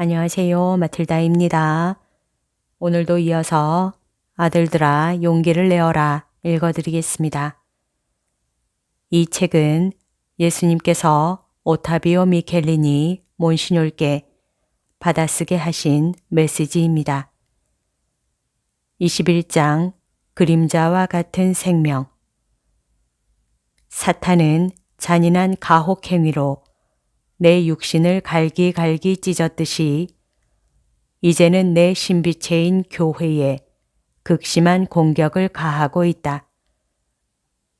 안녕하세요. 마틸다입니다. 오늘도 이어서 아들들아 용기를 내어라 읽어드리겠습니다. 이 책은 예수님께서 오타비오 미켈리니 몬시뇰께 받아쓰게 하신 메시지입니다. 21장 그림자와 같은 생명. 사탄은 잔인한 가혹행위로 내 육신을 갈기갈기 찢었듯이 이제는 내 신비체인 교회에 극심한 공격을 가하고 있다.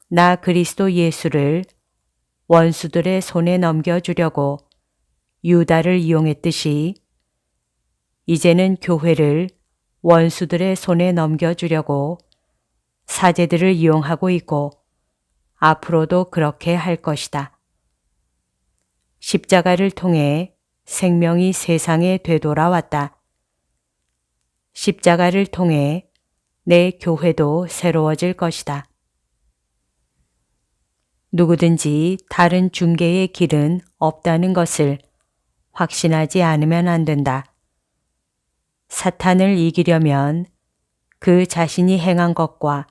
나 그리스도 예수를 원수들의 손에 넘겨주려고 유다를 이용했듯이 이제는 교회를 원수들의 손에 넘겨주려고 사제들을 이용하고 있고 앞으로도 그렇게 할 것이다. 십자가를 통해 생명이 세상에 되돌아왔다. 십자가를 통해 내 교회도 새로워질 것이다. 누구든지 다른 중개의 길은 없다는 것을 확신하지 않으면 안 된다. 사탄을 이기려면 그 자신이 행한 것과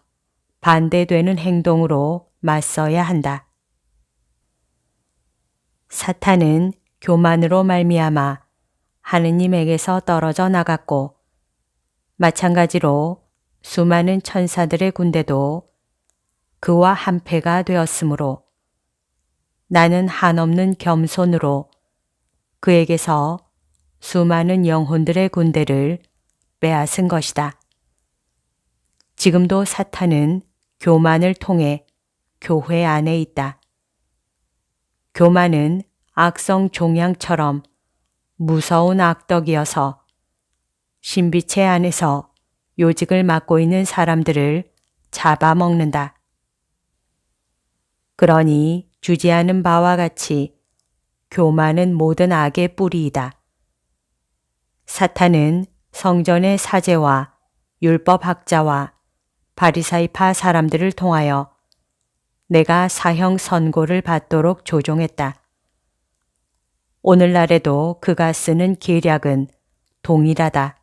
반대되는 행동으로 맞서야 한다. 사탄은 교만으로 말미암아 하느님에게서 떨어져 나갔고 마찬가지로 수많은 천사들의 군대도 그와 한패가 되었으므로 나는 한없는 겸손으로 그에게서 수많은 영혼들의 군대를 빼앗은 것이다. 지금도 사탄은 교만을 통해 교회 안에 있다. 교만은 악성 종양처럼 무서운 악덕이어서 신비체 안에서 요직을 맡고 있는 사람들을 잡아먹는다. 그러니 주지하는 바와 같이 교만은 모든 악의 뿌리이다. 사탄은 성전의 사제와 율법학자와 바리사이파 사람들을 통하여 내가 사형 선고를 받도록 조종했다. 오늘날에도 그가 쓰는 계략은 동일하다.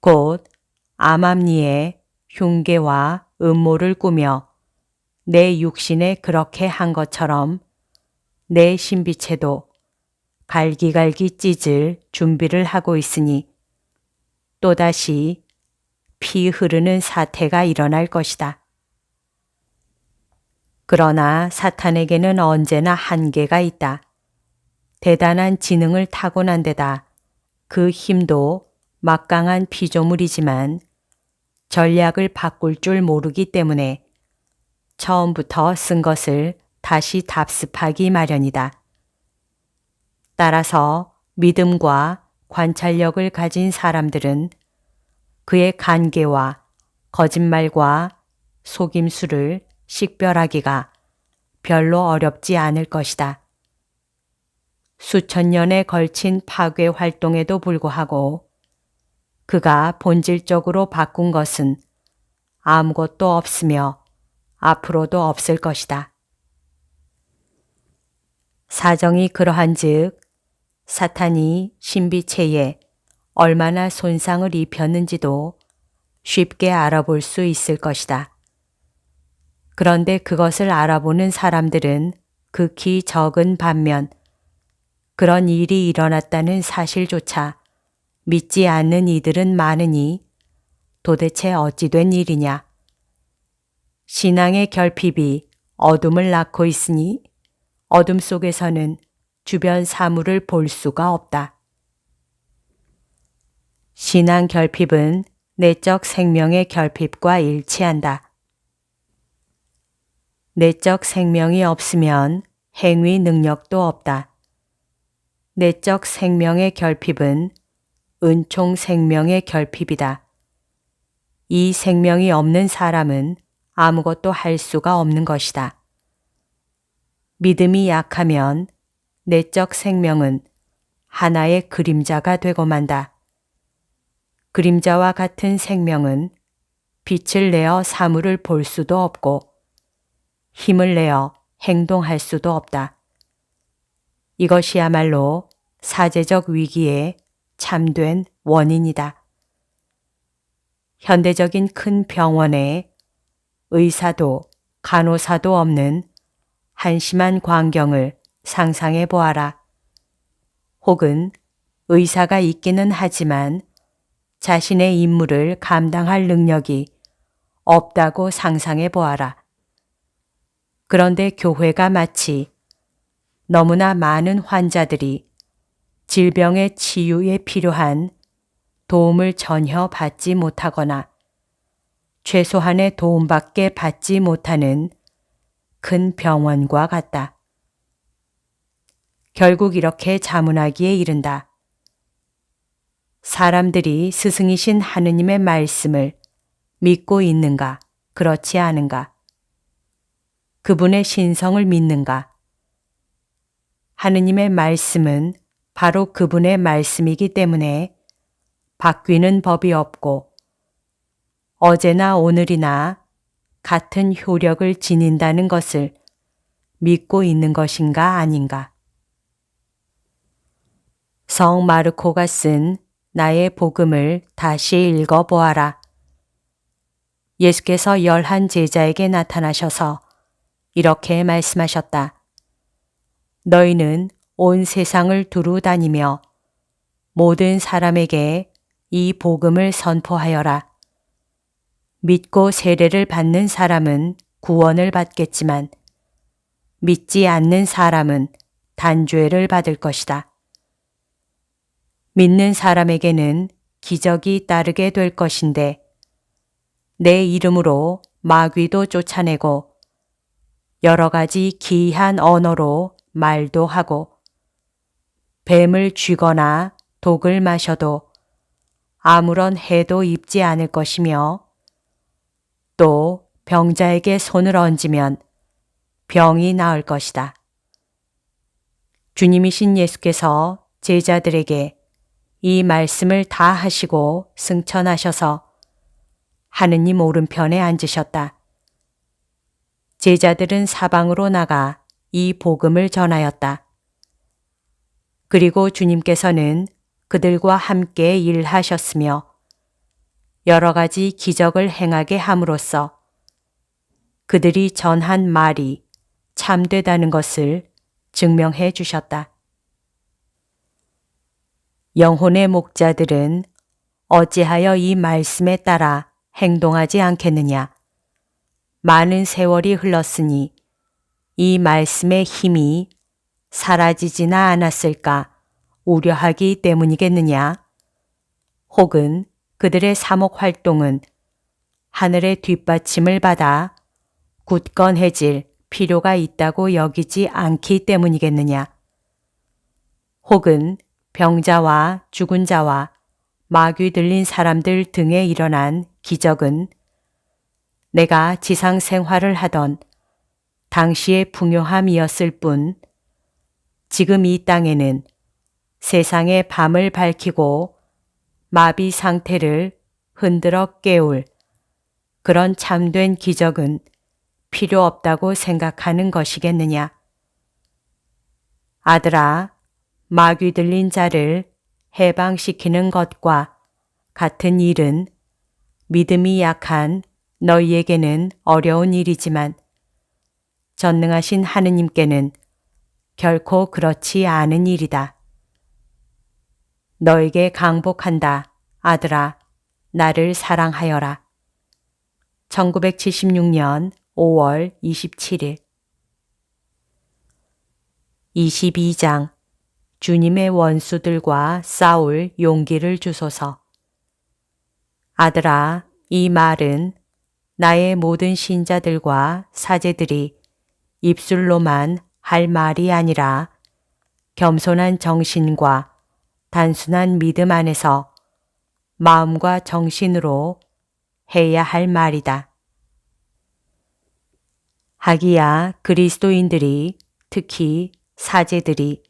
곧 암암리에 흉계와 음모를 꾸며 내 육신에 그렇게 한 것처럼 내 신비체도 갈기갈기 찢을 준비를 하고 있으니 또다시 피 흐르는 사태가 일어날 것이다. 그러나 사탄에게는 언제나 한계가 있다. 대단한 지능을 타고난 데다 그 힘도 막강한 피조물이지만 전략을 바꿀 줄 모르기 때문에 처음부터 쓴 것을 다시 답습하기 마련이다. 따라서 믿음과 관찰력을 가진 사람들은 그의 간계와 거짓말과 속임수를 식별하기가 별로 어렵지 않을 것이다. 수천 년에 걸친 파괴 활동에도 불구하고 그가 본질적으로 바꾼 것은 아무것도 없으며 앞으로도 없을 것이다. 사정이 그러한즉 사탄이 신비체에 얼마나 손상을 입혔는지도 쉽게 알아볼 수 있을 것이다. 그런데 그것을 알아보는 사람들은 극히 적은 반면 그런 일이 일어났다는 사실조차 믿지 않는 이들은 많으니 도대체 어찌 된 일이냐? 신앙의 결핍이 어둠을 낳고 있으니 어둠 속에서는 주변 사물을 볼 수가 없다. 신앙 결핍은 내적 생명의 결핍과 일치한다. 내적 생명이 없으면 행위 능력도 없다. 내적 생명의 결핍은 은총 생명의 결핍이다. 이 생명이 없는 사람은 아무것도 할 수가 없는 것이다. 믿음이 약하면 내적 생명은 하나의 그림자가 되고 만다. 그림자와 같은 생명은 빛을 내어 사물을 볼 수도 없고 힘을 내어 행동할 수도 없다. 이것이야말로 사제적 위기의 참된 원인이다. 현대적인 큰 병원에 의사도 간호사도 없는 한심한 광경을 상상해 보아라. 혹은 의사가 있기는 하지만 자신의 임무를 감당할 능력이 없다고 상상해 보아라. 그런데 교회가 마치 너무나 많은 환자들이 질병의 치유에 필요한 도움을 전혀 받지 못하거나 최소한의 도움밖에 받지 못하는 큰 병원과 같다. 결국 이렇게 자문하기에 이른다. 사람들이 스승이신 하느님의 말씀을 믿고 있는가, 그렇지 않은가? 그분의 신성을 믿는가? 하느님의 말씀은 바로 그분의 말씀이기 때문에 바뀌는 법이 없고 어제나 오늘이나 같은 효력을 지닌다는 것을 믿고 있는 것인가 아닌가? 성 마르코가 쓴 나의 복음을 다시 읽어보아라. 예수께서 11 제자에게 나타나셔서 이렇게 말씀하셨다. 너희는 온 세상을 두루 다니며 모든 사람에게 이 복음을 선포하여라. 믿고 세례를 받는 사람은 구원을 받겠지만 믿지 않는 사람은 단죄를 받을 것이다. 믿는 사람에게는 기적이 따르게 될 것인데 내 이름으로 마귀도 쫓아내고 여러 가지 기이한 언어로 말도 하고 뱀을 쥐거나 독을 마셔도 아무런 해도 입지 않을 것이며 또 병자에게 손을 얹으면 병이 나을 것이다. 주님이신 예수께서 제자들에게 이 말씀을 다 하시고 승천하셔서 하느님 오른편에 앉으셨다. 제자들은 사방으로 나가 이 복음을 전하였다. 그리고 주님께서는 그들과 함께 일하셨으며 여러 가지 기적을 행하게 함으로써 그들이 전한 말이 참되다는 것을 증명해 주셨다. 영혼의 목자들은 어찌하여 이 말씀에 따라 행동하지 않겠느냐? 많은 세월이 흘렀으니 이 말씀의 힘이 사라지지나 않았을까 우려하기 때문이겠느냐? 혹은 그들의 사목 활동은 하늘의 뒷받침을 받아 굳건해질 필요가 있다고 여기지 않기 때문이겠느냐? 혹은 병자와 죽은 자와 마귀 들린 사람들 등에 일어난 기적은 내가 지상 생활을 하던 당시의 풍요함이었을 뿐 지금 이 땅에는 세상의 밤을 밝히고 마비 상태를 흔들어 깨울 그런 참된 기적은 필요 없다고 생각하는 것이겠느냐. 아들아, 마귀 들린 자를 해방시키는 것과 같은 일은 믿음이 약한 너희에게는 어려운 일이지만 전능하신 하느님께는 결코 그렇지 않은 일이다. 너에게 강복한다. 아들아, 나를 사랑하여라. 1976년 5월 27일 22장 주님의 원수들과 싸울 용기를 주소서. 아들아, 이 말은 나의 모든 신자들과 사제들이 입술로만 할 말이 아니라 겸손한 정신과 단순한 믿음 안에서 마음과 정신으로 해야 할 말이다. 하기야 그리스도인들이 특히 사제들이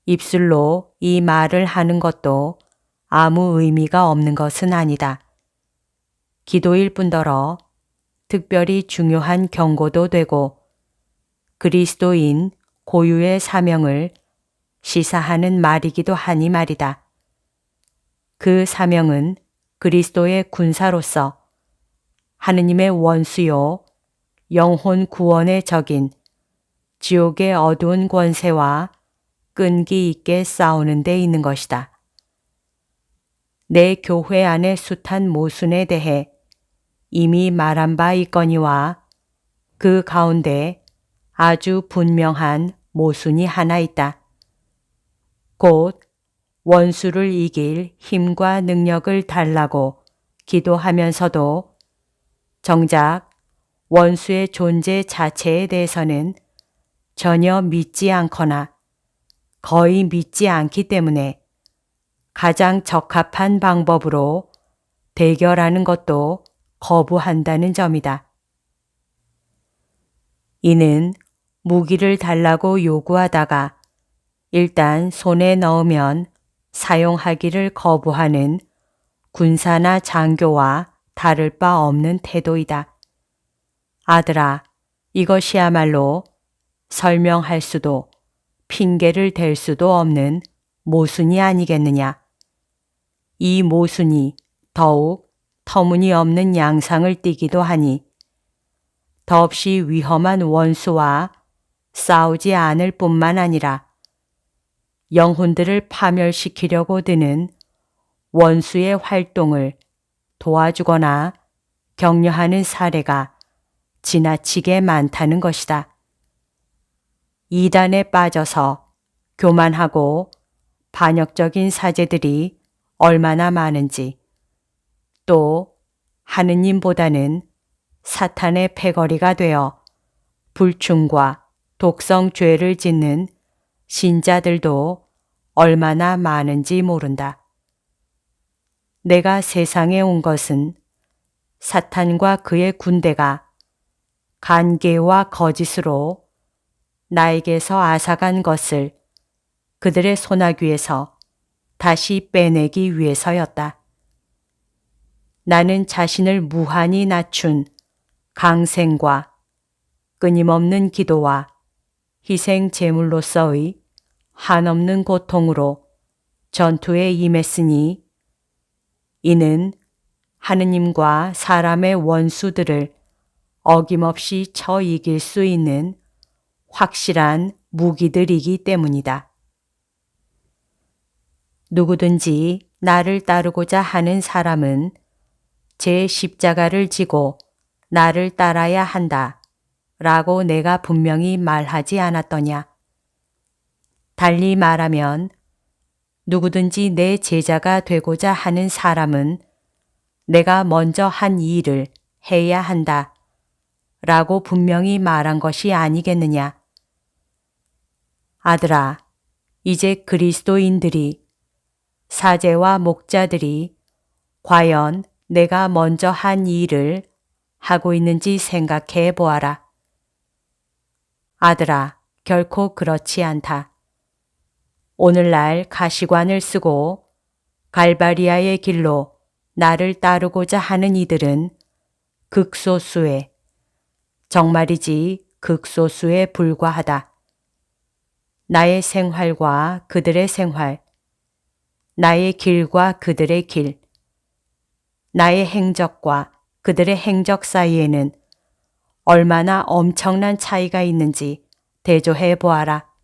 입술로 이 말을 하는 것도 아무 의미가 없는 것은 아니다. 기도일 뿐더러 특별히 중요한 경고도 되고 그리스도인 고유의 사명을 시사하는 말이기도 하니 말이다. 그 사명은 그리스도의 군사로서 하느님의 원수요 영혼 구원의 적인 지옥의 어두운 권세와 끈기 있게 싸우는 데 있는 것이다. 내 교회 안의 숱한 모순에 대해 이미 말한 바 있거니와 그 가운데 아주 분명한 모순이 하나 있다. 곧 원수를 이길 힘과 능력을 달라고 기도하면서도 정작 원수의 존재 자체에 대해서는 전혀 믿지 않거나 거의 믿지 않기 때문에 가장 적합한 방법으로 대결하는 것도 거부한다는 점이다. 이는 무기를 달라고 요구하다가 일단 손에 넣으면 사용하기를 거부하는 군사나 장교와 다를 바 없는 태도이다. 아들아, 이것이야말로 설명할 수도 핑계를 댈 수도 없는 모순이 아니겠느냐. 이 모순이 더욱 터무니없는 양상을 띠기도 하니 더없이 위험한 원수와 싸우지 않을 뿐만 아니라 영혼들을 파멸시키려고 드는 원수의 활동을 도와주거나 격려하는 사례가 지나치게 많다는 것이다. 이단에 빠져서 교만하고 반역적인 사제들이 얼마나 많은지, 또 하느님보다는 사탄의 패거리가 되어 불충과 독성 죄를 짓는 신자들도 얼마나 많은지 모른다. 내가 세상에 온 것은 사탄과 그의 군대가 간계와 거짓으로 나에게서 앗아간 것을 그들의 소나귀에서 다시 빼내기 위해서였다. 나는 자신을 무한히 낮춘 강생과 끊임없는 기도와 희생 제물로서의 한없는 고통으로 전투에 임했으니 이는 하느님과 사람의 원수들을 어김없이 쳐 이길 수 있는 확실한 무기들이기 때문이다. 누구든지 나를 따르고자 하는 사람은 제 십자가를 지고 나를 따라야 한다 라고 내가 분명히 말하지 않았더냐. 달리 말하면 누구든지 내 제자가 되고자 하는 사람은 내가 먼저 한 일을 해야 한다 라고 분명히 말한 것이 아니겠느냐. 아들아, 이제 그리스도인들이 사제와 목자들이 과연 내가 먼저 한 일을 하고 있는지 생각해 보아라. 아들아, 결코 그렇지 않다. 오늘날 가시관을 쓰고 갈바리아의 길로 나를 따르고자 하는 이들은 극소수에, 정말이지 극소수에 불과하다. 나의 생활과 그들의 생활, 나의 길과 그들의 길, 나의 행적과 그들의 행적 사이에는 얼마나 엄청난 차이가 있는지 대조해 보아라.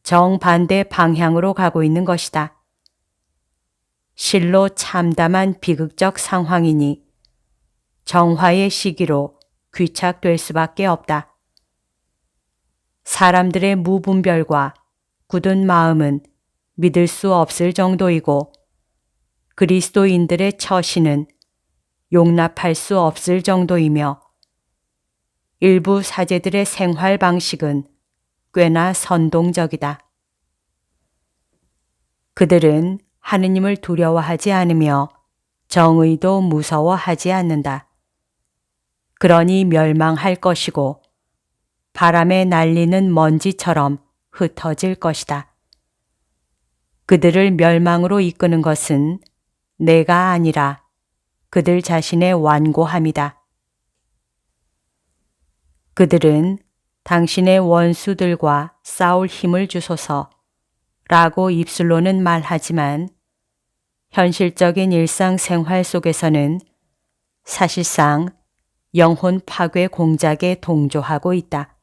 정반대 방향으로 가고 있는 것이다. 실로 참담한 비극적 상황이니 정화의 시기로 귀착될 수밖에 없다. 사람들의 무분별과 굳은 마음은 믿을 수 없을 정도이고 그리스도인들의 처신은 용납할 수 없을 정도이며 일부 사제들의 생활 방식은 꽤나 선동적이다. 그들은 하느님을 두려워하지 않으며 정의도 무서워하지 않는다. 그러니 멸망할 것이고 바람에 날리는 먼지처럼 흩어질 것이다. 그들을 멸망으로 이끄는 것은 내가 아니라 그들 자신의 완고함이다. 그들은 당신의 원수들과 싸울 힘을 주소서 라고 입술로는 말하지만 현실적인 일상생활 속에서는 사실상 영혼 파괴 공작에 동조하고 있다.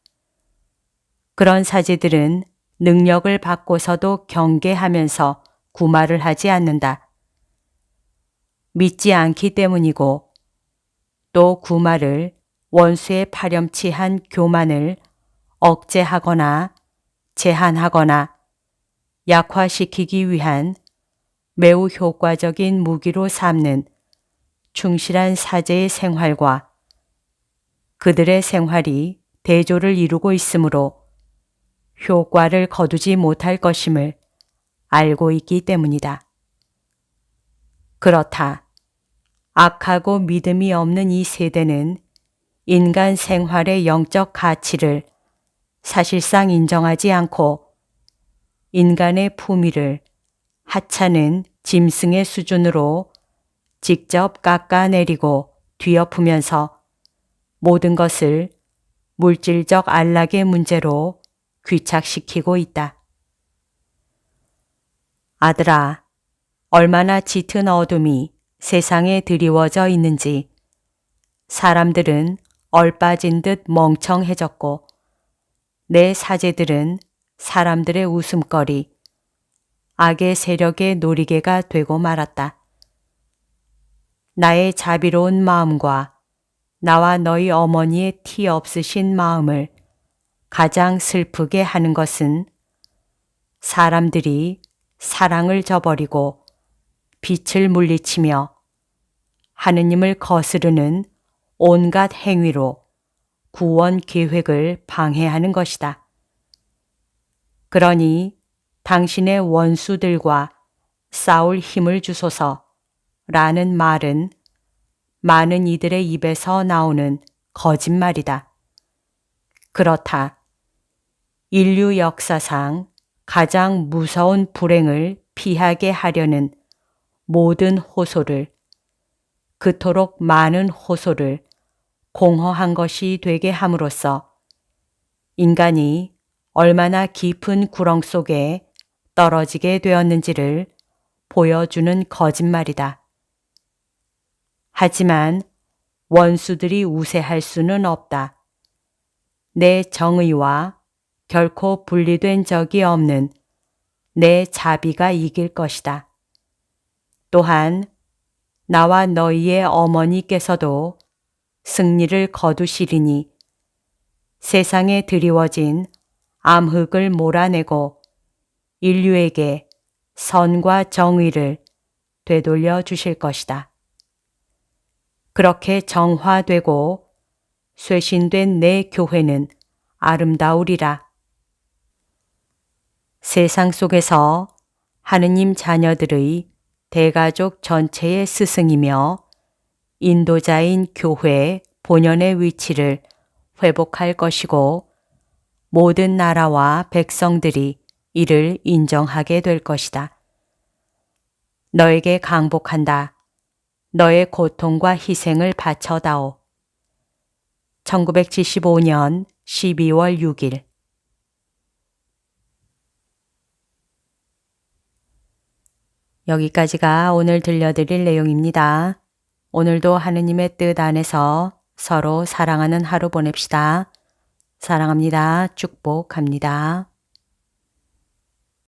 그런 사제들은 능력을 받고서도 경계하면서 구마를 하지 않는다. 믿지 않기 때문이고 또 구마를 원수의 파렴치한 교만을 억제하거나 제한하거나 약화시키기 위한 매우 효과적인 무기로 삼는 충실한 사제의 생활과 그들의 생활이 대조를 이루고 있으므로 효과를 거두지 못할 것임을 알고 있기 때문이다. 그렇다. 악하고 믿음이 없는 이 세대는 인간 생활의 영적 가치를 사실상 인정하지 않고 인간의 품위를 하찮은 짐승의 수준으로 직접 깎아내리고 뒤엎으면서 모든 것을 물질적 안락의 문제로 귀착시키고 있다. 아들아, 얼마나 짙은 어둠이 세상에 드리워져 있는지 사람들은 얼빠진 듯 멍청해졌고 내 사제들은 사람들의 웃음거리, 악의 세력의 놀이개가 되고 말았다. 나의 자비로운 마음과 나와 너희 어머니의 티 없으신 마음을 가장 슬프게 하는 것은 사람들이 사랑을 저버리고 빛을 물리치며 하느님을 거스르는 온갖 행위로 구원 계획을 방해하는 것이다. 그러니 당신의 원수들과 싸울 힘을 주소서 라는 말은 많은 이들의 입에서 나오는 거짓말이다. 그렇다. 인류 역사상 가장 무서운 불행을 피하게 하려는 모든 호소를, 그토록 많은 호소를 공허한 것이 되게 함으로써 인간이 얼마나 깊은 구렁 속에 떨어지게 되었는지를 보여주는 거짓말이다. 하지만 원수들이 우세할 수는 없다. 내 정의와 결코 분리된 적이 없는 내 자비가 이길 것이다. 또한 나와 너희의 어머니께서도 승리를 거두시리니 세상에 드리워진 암흑을 몰아내고 인류에게 선과 정의를 되돌려 주실 것이다. 그렇게 정화되고 쇄신된 내 교회는 아름다우리라. 세상 속에서 하느님 자녀들의 대가족 전체의 스승이며 인도자인 교회의 본연의 위치를 회복할 것이고 모든 나라와 백성들이 이를 인정하게 될 것이다. 너에게 강복한다. 너의 고통과 희생을 바쳐다오. 1975년 12월 6일 여기까지가 오늘 들려드릴 내용입니다. 오늘도 하느님의 뜻 안에서 서로 사랑하는 하루 보냅시다. 사랑합니다. 축복합니다.